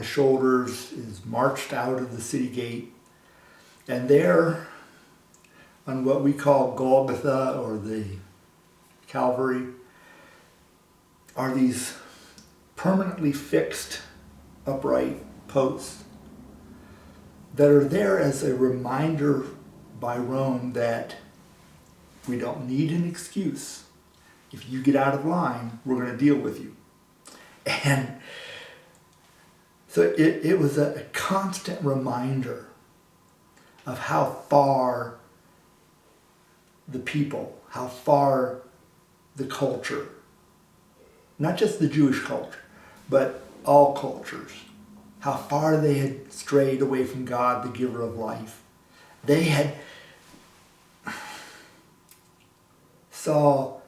the shoulders is marched out of the city gate. And there, on what we call Golgotha or the Calvary, are these permanently fixed upright posts that are there as a reminder by Rome that we don't need an excuse. If you get out of line, we're going to deal with you. And so it was a constant reminder of how far the people, how far the culture, not just the Jewish culture, but all cultures, how far they had strayed away from God, the giver of life. They had saw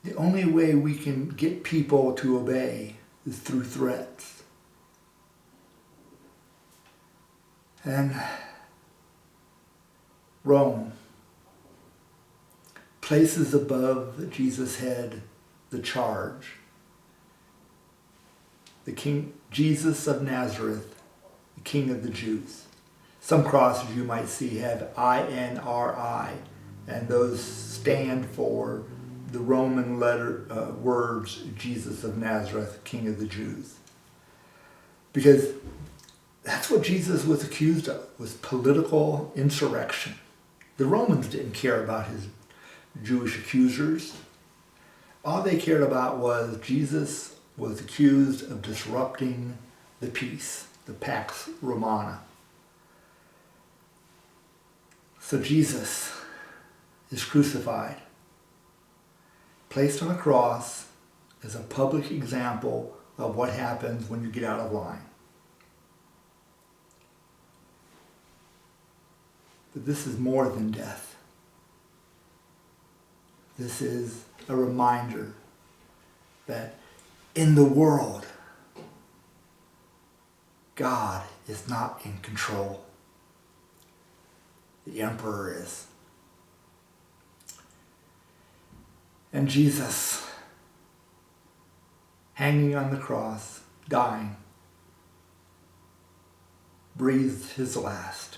the only way we can get people to obey is through threats. And Rome places above Jesus' head the charge. The King Jesus of Nazareth, the King of the Jews. Some crosses you might see have INRI, and those stand for the Roman words, Jesus of Nazareth, King of the Jews. Because that's what Jesus was accused of, was political insurrection. The Romans didn't care about his Jewish accusers. All they cared about was Jesus was accused of disrupting the peace, the Pax Romana. So Jesus is crucified, placed on a cross as a public example of what happens when you get out of line. But this is more than death. This is a reminder that in the world, God is not in control. The emperor is. And Jesus, hanging on the cross, dying, breathed his last.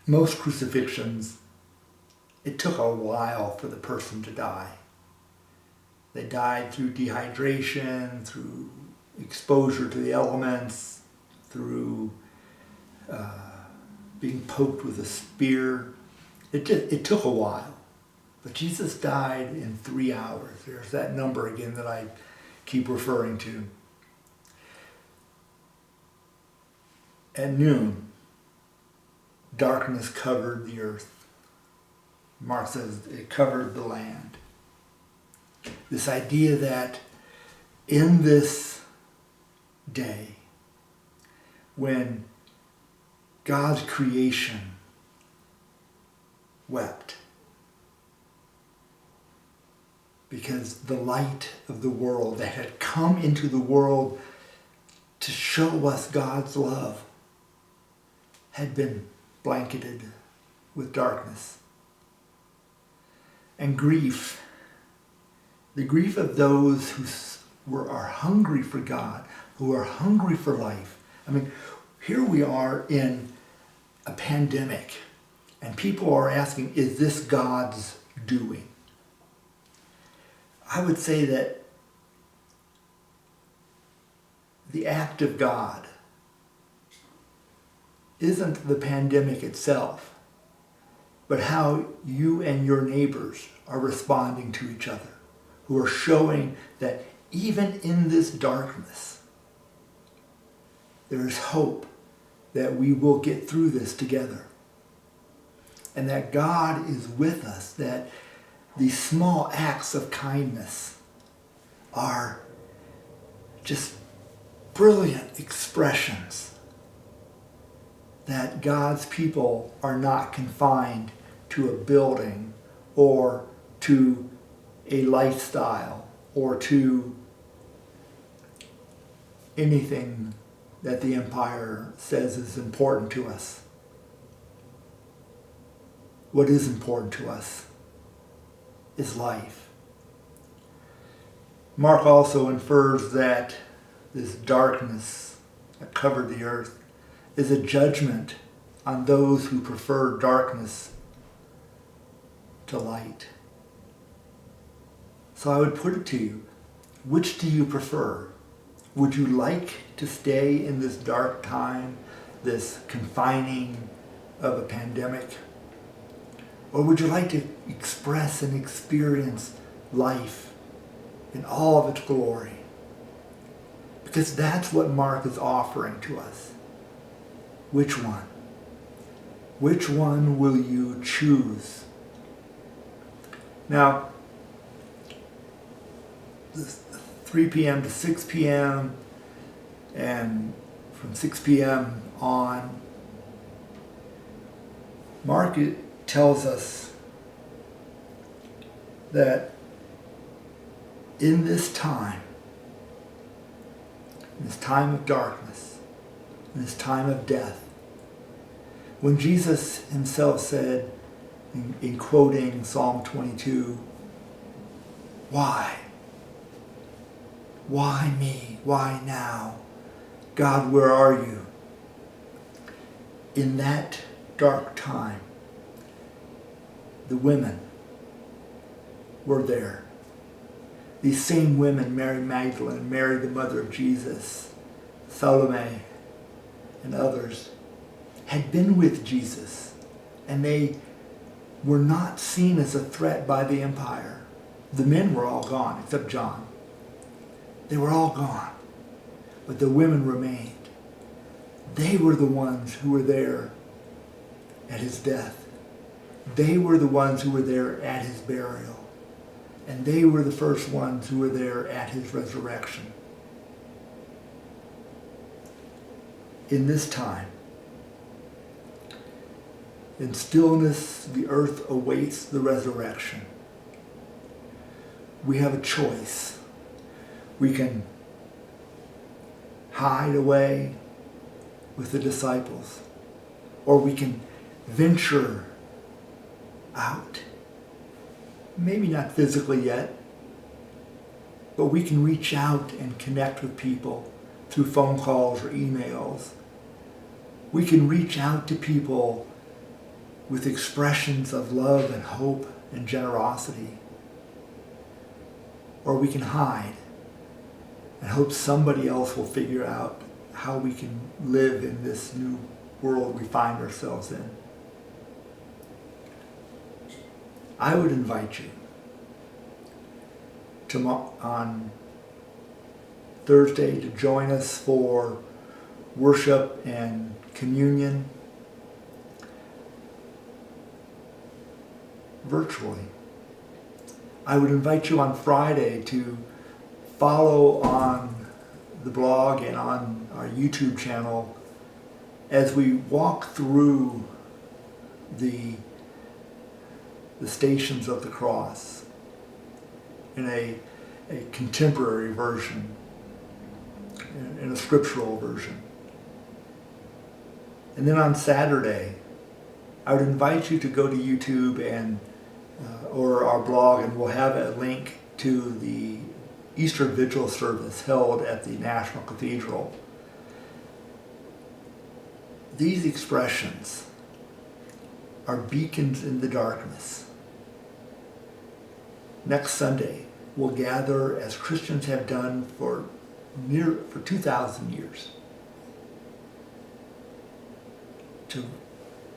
Most crucifixions, it took a while for the person to die. They died through dehydration, through exposure to the elements, through being poked with a spear. It took a while. But Jesus died in 3 hours. There's that number again that I keep referring to. At noon, darkness covered the earth. Mark says it covered the land. This idea that in this day, when God's creation wept, because the light of the world that had come into the world to show us God's love had been blanketed with darkness. And grief, the grief of those who are hungry for God, who are hungry for life. I mean, here we are in a pandemic, and people are asking, is this God's doing? I would say that the act of God isn't the pandemic itself, but how you and your neighbors are responding to each other, who are showing that even in this darkness, there is hope that we will get through this together. And that God is with us, that these small acts of kindness are just brilliant expressions that God's people are not confined to a building or to a lifestyle or to anything that the empire says is important to us. What is important to us is life. Mark also infers that this darkness that covered the earth is a judgment on those who prefer darkness to light. So I would put it to you, which do you prefer? Would you like to stay in this dark time, this confining of a pandemic? Or would you like to express and experience life in all of its glory? Because that's what Mark is offering to us. Which one? Which one will you choose? Now, 3 p.m. to 6 p.m. and from 6 p.m. on, Mark tells us that in this time of darkness, in this time of death, when Jesus himself said, in quoting Psalm 22, why? Why me? Why now? God, where are you? In that dark time, the women were there. These same women, Mary Magdalene, Mary the mother of Jesus, Salome, and others, had been with Jesus, and they were not seen as a threat by the empire. The men were all gone, except John. They were all gone, but the women remained. They were the ones who were there at his death. They were the ones who were there at his burial. And they were the first ones who were there at his resurrection. In this time, in stillness, the earth awaits the resurrection. We have a choice. We can hide away with the disciples, or we can venture out. Maybe not physically yet, but we can reach out and connect with people through phone calls or emails. We can reach out to people with expressions of love and hope and generosity. Or we can hide and hope somebody else will figure out how we can live in this new world we find ourselves in. I would invite you on Thursday to join us for worship and communion virtually. I would invite you on Friday to follow on the blog and on our YouTube channel as we walk through the Stations of the Cross in a contemporary version, in a scriptural version. And then on Saturday, I would invite you to go to YouTube and or our blog, and we'll have a link to the Easter Vigil service held at the National Cathedral. These expressions are beacons in the darkness. Next Sunday, we'll gather as Christians have done for 2,000 years to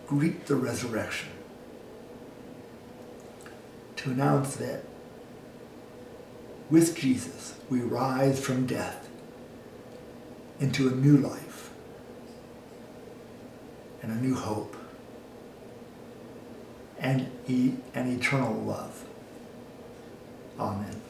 greet the resurrection, to announce that with Jesus we rise from death into a new life and a new hope and an eternal love. Amen.